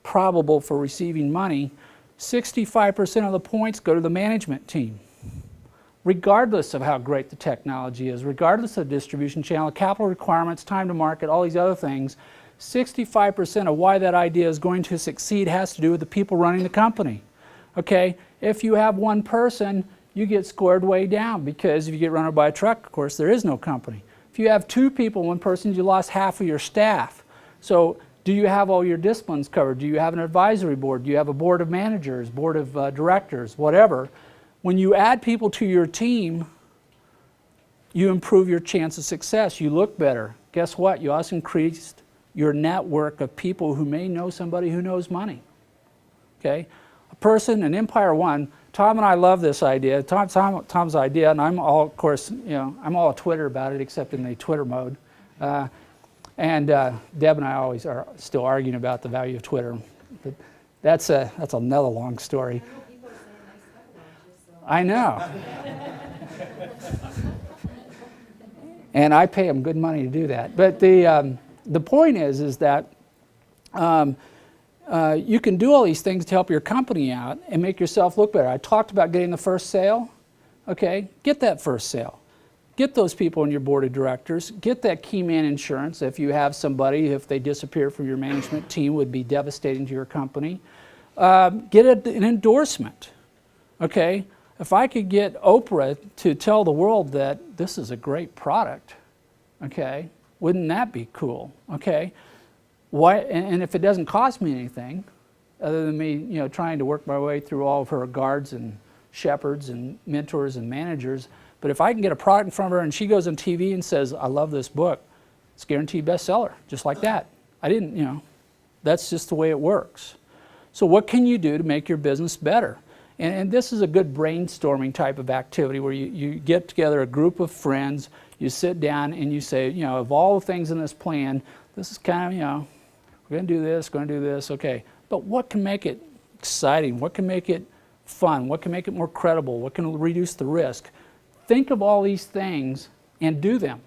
probable for receiving money, 65% of the points go to the management team. Regardless of how great the technology is, regardless of distribution channel, capital requirements, time to market, all these other things, 65% of why that idea is going to succeed has to do with the people running the company. Okay, if you have one person, you get scored way down because if you get run over by a truck, of course, there is no company. If you have two people, one person, you lost half of your staff. So do you have all your disciplines covered? Do you have an advisory board? Do you have a board of managers, board of directors, whatever? When you add people to your team, you improve your chance of success. You look better. Guess what? You also increased your network of people who may know somebody who knows money. Okay? A person, an Empire One, Tom and I love this idea. Tom's idea, and I'm all, of course, I'm all Twitter about it, except in the Twitter mode. And Deb and I always are still arguing about the value of Twitter. But that's another long story. I know. And I pay them good money to do that. But the point is that you can do all these things to help your company out and make yourself look better. I talked about getting the first sale. Okay, get that first sale. Get those people on your board of directors. Get that key man insurance if you have somebody, if they disappear from your management team, would be devastating to your company. Get an endorsement, okay? If I could get Oprah to tell the world that this is a great product, okay, wouldn't that be cool, okay? Why? And if it doesn't cost me anything, other than me, trying to work my way through all of her guards and shepherds and mentors and managers, but if I can get a product in front of her and she goes on TV and says, I love this book, it's guaranteed bestseller, just like that. That's just the way it works. So what can you do to make your business better? And this is a good brainstorming type of activity where you get together a group of friends, you sit down and you say, of all the things in this plan, this is kind of, we're going to do this, okay. But what can make it exciting? What can make it fun? What can make it more credible? What can reduce the risk? Think of all these things and do them.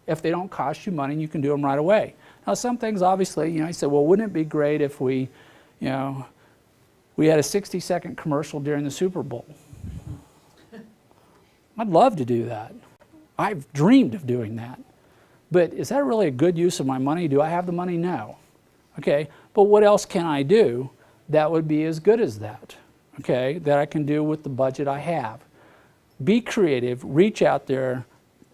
If they don't cost you money, you can do them right away. Now, some things, obviously, you say, well, wouldn't it be great if we had a 60-second commercial during the Super Bowl? I'd love to do that. I've dreamed of doing that. But is that really a good use of my money? Do I have the money? No. Okay, but what else can I do that would be as good as that? Okay, that I can do with the budget I have. Be creative, reach out there,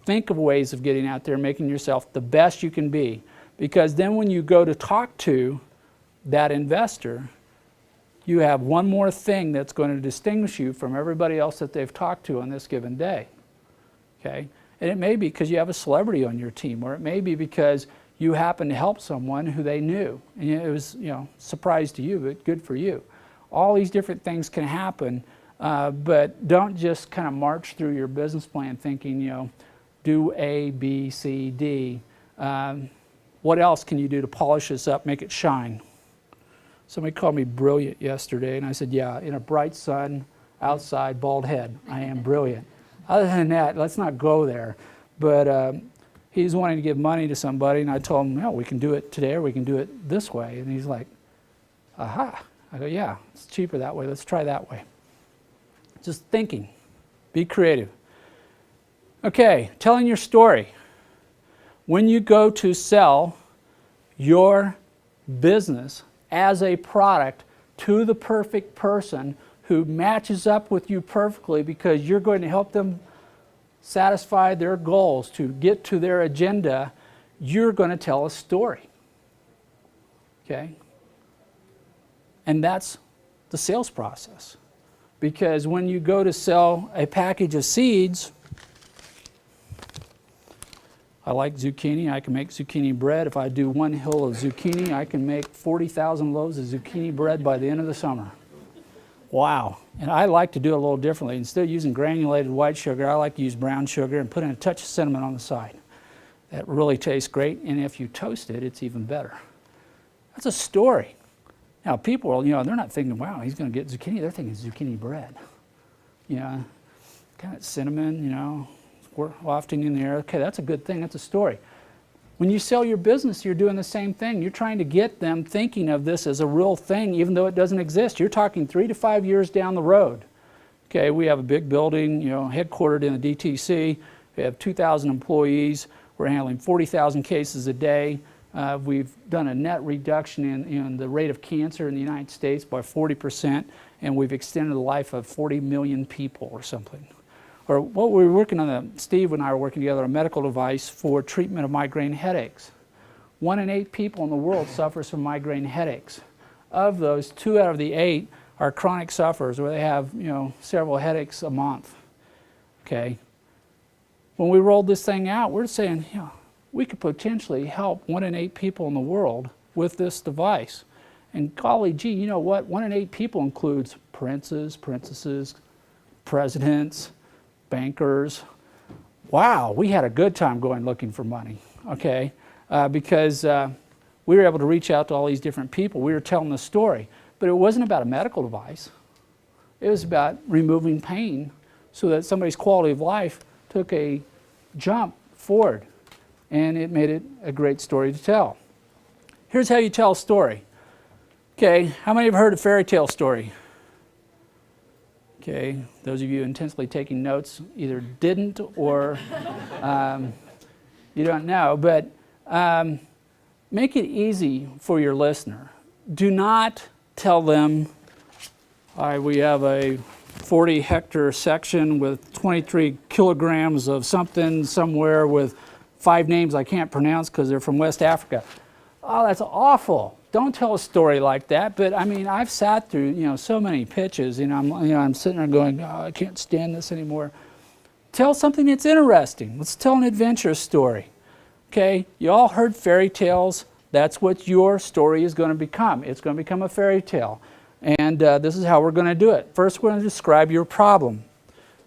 think of ways of getting out there, making yourself the best you can be. Because then when you go to talk to that investor, you have one more thing that's going to distinguish you from everybody else that they've talked to on this given day. Okay? And it may be because you have a celebrity on your team, or it may be because you happen to help someone who they knew. And it was, surprise to you, but good for you. All these different things can happen, but don't just kind of march through your business plan thinking, do A, B, C, D. What else can you do to polish this up, make it shine? Somebody called me brilliant yesterday, and I said, yeah, in a bright sun, outside, bald head, I am brilliant. Other than that, let's not go there. But he's wanting to give money to somebody, and I told him, no, we can do it today or we can do it this way. And he's like, aha. I go, yeah, it's cheaper that way. Let's try that way. Just thinking. Be creative. Okay, telling your story. When you go to sell your business as a product to the perfect person who matches up with you perfectly because you're going to help them satisfy their goals, to get to their agenda, you're going to tell a story. Okay? And that's the sales process. Because when you go to sell a package of seeds, I like zucchini, I can make zucchini bread. If I do 1 hill of zucchini, I can make 40,000 loaves of zucchini bread by the end of the summer. Wow. And I like to do it a little differently. Instead of using granulated white sugar, I like to use brown sugar and put in a touch of cinnamon on the side. That really tastes great, and if you toast it, it's even better. That's a story. Now, people are, they're not thinking, wow, he's going to get zucchini. They're thinking zucchini bread. Kind of cinnamon, wafting in the air. Okay, that's a good thing. That's a story. When you sell your business, you're doing the same thing. You're trying to get them thinking of this as a real thing, even though it doesn't exist. You're talking 3 to 5 years down the road. Okay, we have a big building, headquartered in the DTC. We have 2,000 employees. We're handling 40,000 cases a day. We've done a net reduction in the rate of cancer in the United States by 40%, and we've extended the life of 40 million people or something. Or what we were working on, Steve and I were working together, a medical device for treatment of migraine headaches. 1 in 8 people in the world suffers from migraine headaches. Of those, 2 out of the 8 are chronic sufferers, where they have several headaches a month. Okay. When we rolled this thing out, we're saying, we could potentially help 1 in 8 people in the world with this device. And golly gee, you know what? 1 in 8 people includes princes, princesses, presidents, bankers. Wow, we had a good time going looking for money, okay? Because we were able to reach out to all these different people. We were telling the story. But it wasn't about a medical device. It was about removing pain so that somebody's quality of life took a jump forward. And it made it a great story to tell. Here's how you tell a story. Okay, how many have heard a fairy tale story? Okay, those of you intensely taking notes either didn't or you don't know, but make it easy for your listener. Do not tell them, we have a 40-hectare section with 23 kilograms of something somewhere with 5 names I can't pronounce because they're from West Africa. Oh, that's awful. Don't tell a story like that. But I mean, I've sat through, so many pitches, I'm sitting there going, oh, I can't stand this anymore. Tell something that's interesting. Let's tell an adventure story. Okay, you all heard fairy tales. That's what your story is going to become. It's going to become a fairy tale. And this is how we're going to do it. First, we're going to describe your problem.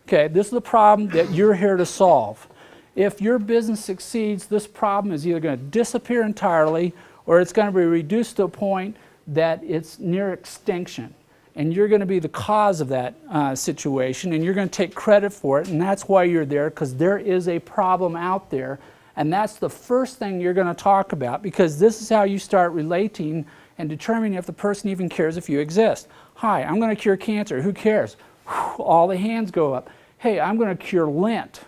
Okay, this is the problem that you're here to solve. If your business succeeds, this problem is either going to disappear entirely or it's going to be reduced to a point that it's near extinction. And you're going to be the cause of that situation, and you're going to take credit for it, and that's why you're there, because there is a problem out there, and that's the first thing you're going to talk about, because this is how you start relating and determining if the person even cares if you exist. Hi, I'm going to cure cancer. Who cares? Whew, all the hands go up. Hey, I'm going to cure lint.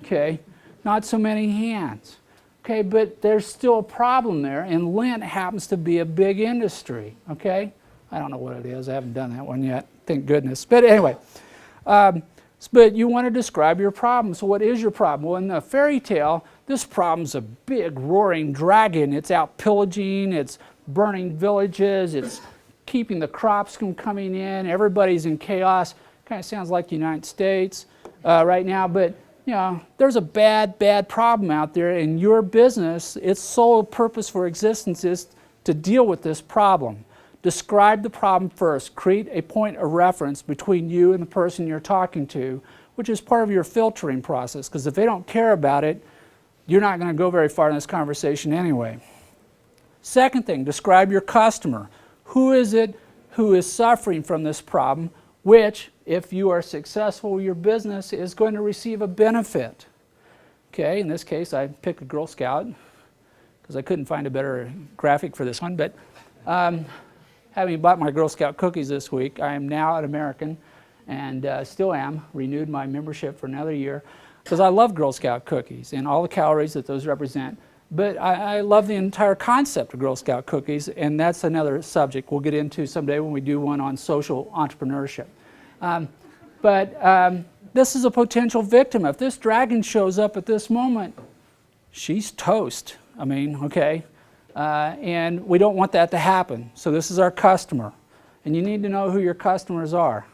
Okay, not so many hands. Okay, but there's still a problem there, and lint happens to be a big industry, okay? I don't know what it is. I haven't done that one yet, thank goodness. But anyway, but you want to describe your problem. So what is your problem? Well, in the fairy tale, this problem's a big, roaring dragon. It's out pillaging, it's burning villages, it's keeping the crops from coming in, everybody's in chaos. Kind of sounds like the United States right now, but there's a bad problem out there, and your business, its sole purpose for existence is to deal with this problem. Describe the problem first. Create a point of reference between you and the person you're talking to, which is part of your filtering process, because if they don't care about it, you're not going to go very far in this conversation anyway. Second thing, describe your customer. Who is it who is suffering from this problem, which, if you are successful, your business is going to receive a benefit. Okay, in this case, I picked a Girl Scout because I couldn't find a better graphic for this one. But having bought my Girl Scout cookies this week, I am now an American and still am, renewed my membership for another year because I love Girl Scout cookies and all the calories that those represent. But I love the entire concept of Girl Scout cookies, and that's another subject we'll get into someday when we do one on social entrepreneurship. But this is a potential victim. If this dragon shows up at this moment, she's toast. I mean, okay? And we don't want that to happen. So this is our customer. And you need to know who your customers are.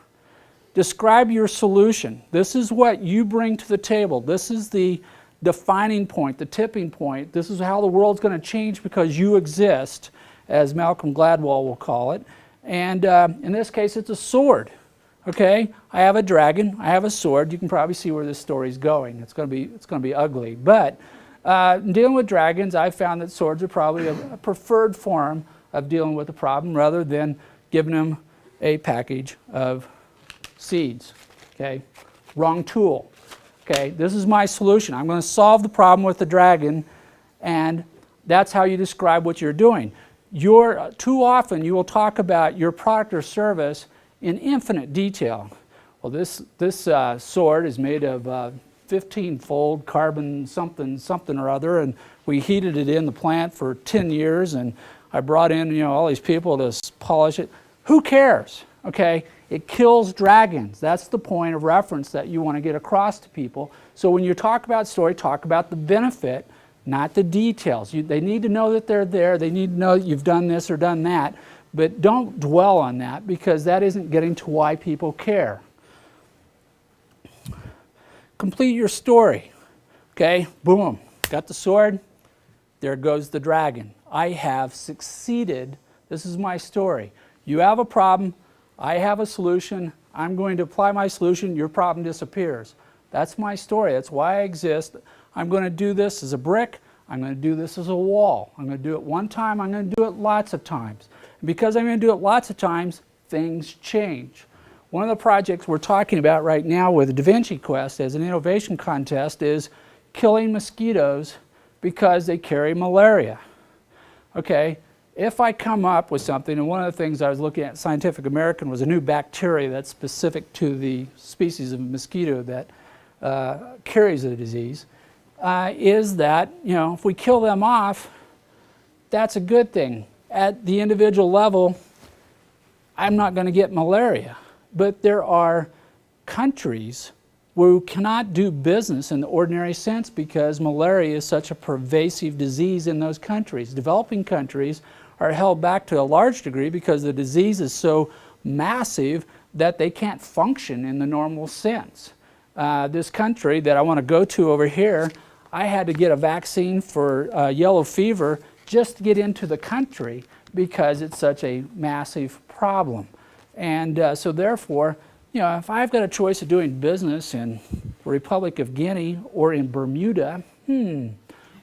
Describe your solution. This is what you bring to the table. This is the defining point, the tipping point. This is how the world's going to change because you exist, as Malcolm Gladwell will call it. And in this case, it's a sword. Okay, I have a dragon, I have a sword. You can probably see where this story's going. It's going to be ugly. But in dealing with dragons, I found that swords are probably a preferred form of dealing with the problem rather than giving them a package of seeds. Okay, wrong tool. Okay, this is my solution. I'm going to solve the problem with the dragon, and that's how you describe what you're doing. Too often you will talk about your product or service in infinite detail. Well, this sword is made of 15-fold carbon something or other, and we heated it in the plant for 10 years, and I brought in all these people to polish it. Who cares? Okay, it kills dragons. That's the point of reference that you want to get across to people. So when you talk about story, talk about the benefit, not the details. They need to know that they're there. They need to know that you've done this or done that. But don't dwell on that because that isn't getting to why people care. Complete your story. Okay, boom, got the sword, there goes the dragon. I have succeeded. This is my story. You have a problem, I have a solution, I'm going to apply my solution, your problem disappears. That's my story, that's why I exist. I'm going to do this as a brick, I'm going to do this as a wall. I'm going to do it one time, I'm going to do it lots of times. And because I'm going to do it lots of times, things change. One of the projects we're talking about right now with DaVinci Quest as an innovation contest is killing mosquitoes because they carry malaria. Okay, If I come up with something, and one of the things I was looking at in Scientific American was a new bacteria that's specific to the species of mosquito that carries the disease, is that, you know, if we kill them off, that's a good thing. At the individual level, I'm not going to get malaria. But there are countries where we cannot do business in the ordinary sense because malaria is such a pervasive disease in those countries. Developing countries are held back to a large degree because the disease is so massive that they can't function in the normal sense. This country that I want to go to over here, I had to get a vaccine for yellow fever just to get into the country because it's such a massive problem. And so therefore, you know, if I've got a choice of doing business in the Republic of Guinea or in Bermuda,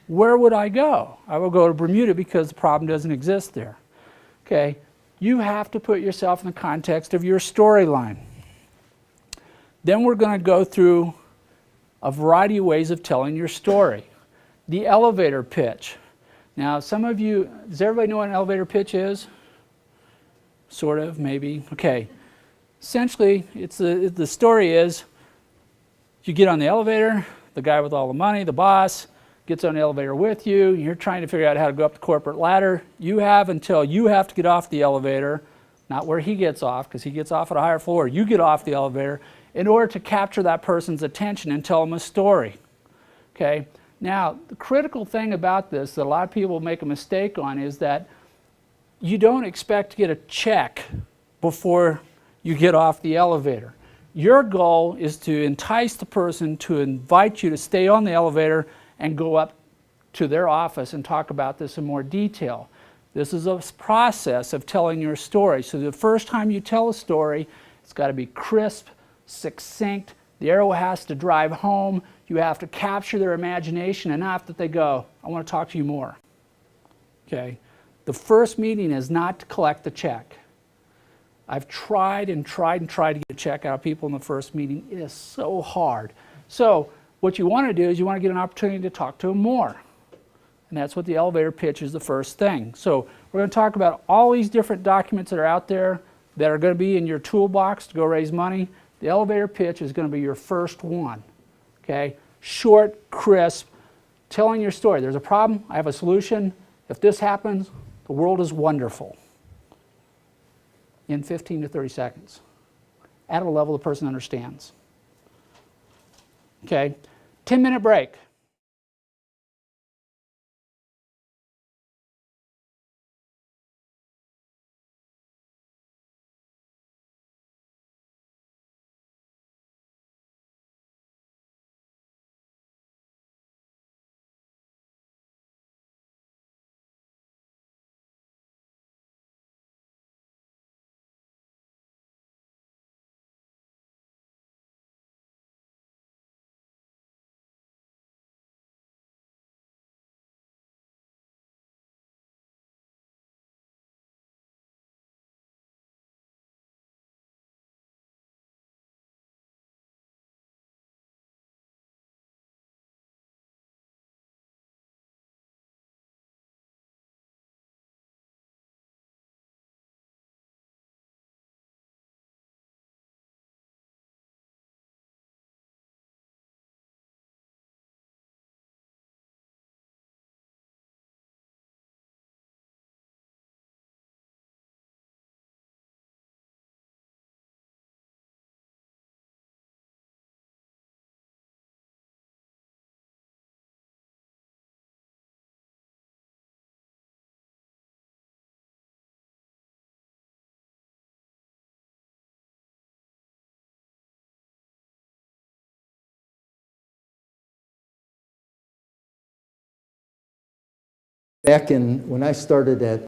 where would I go? I will go to Bermuda because the problem doesn't exist there. Okay, you have to put yourself in the context of your storyline. Then we're going to go through a variety of ways of telling your story. The elevator pitch. Now, some of you, does everybody know what an elevator pitch is? Sort of, maybe. Okay. Essentially, the story is you get on the elevator, the guy with all the money, the boss, gets on the elevator with you, you're trying to figure out how to go up the corporate ladder. You have until you have to get off the elevator, not where he gets off, because he gets off at a higher floor. You get off the elevator in order to capture that person's attention and tell them a story. Okay? Now, the critical thing about this that a lot of people make a mistake on is that you don't expect to get a check before you get off the elevator. Your goal is to entice the person to invite you to stay on the elevator and go up to their office and talk about this in more detail. This is a process of telling your story. So the first time you tell a story, it's got to be crisp, succinct. The arrow has to drive home. You have to capture their imagination enough that they go, I want to talk to you more. Okay? The first meeting is not to collect the check. I've tried and tried and tried to get a check out of people in the first meeting. It is so hard. So what you want to do is you want to get an opportunity to talk to them more. And that's what the elevator pitch is, the first thing. So we're going to talk about all these different documents that are out there that are going to be in your toolbox to go raise money. The elevator pitch is going to be your first one. Okay? Short, crisp, telling your story. There's a problem, I have a solution. If this happens, the world is wonderful. In 15 to 30 seconds. At a level the person understands. Okay? 10-minute break. Back when I started at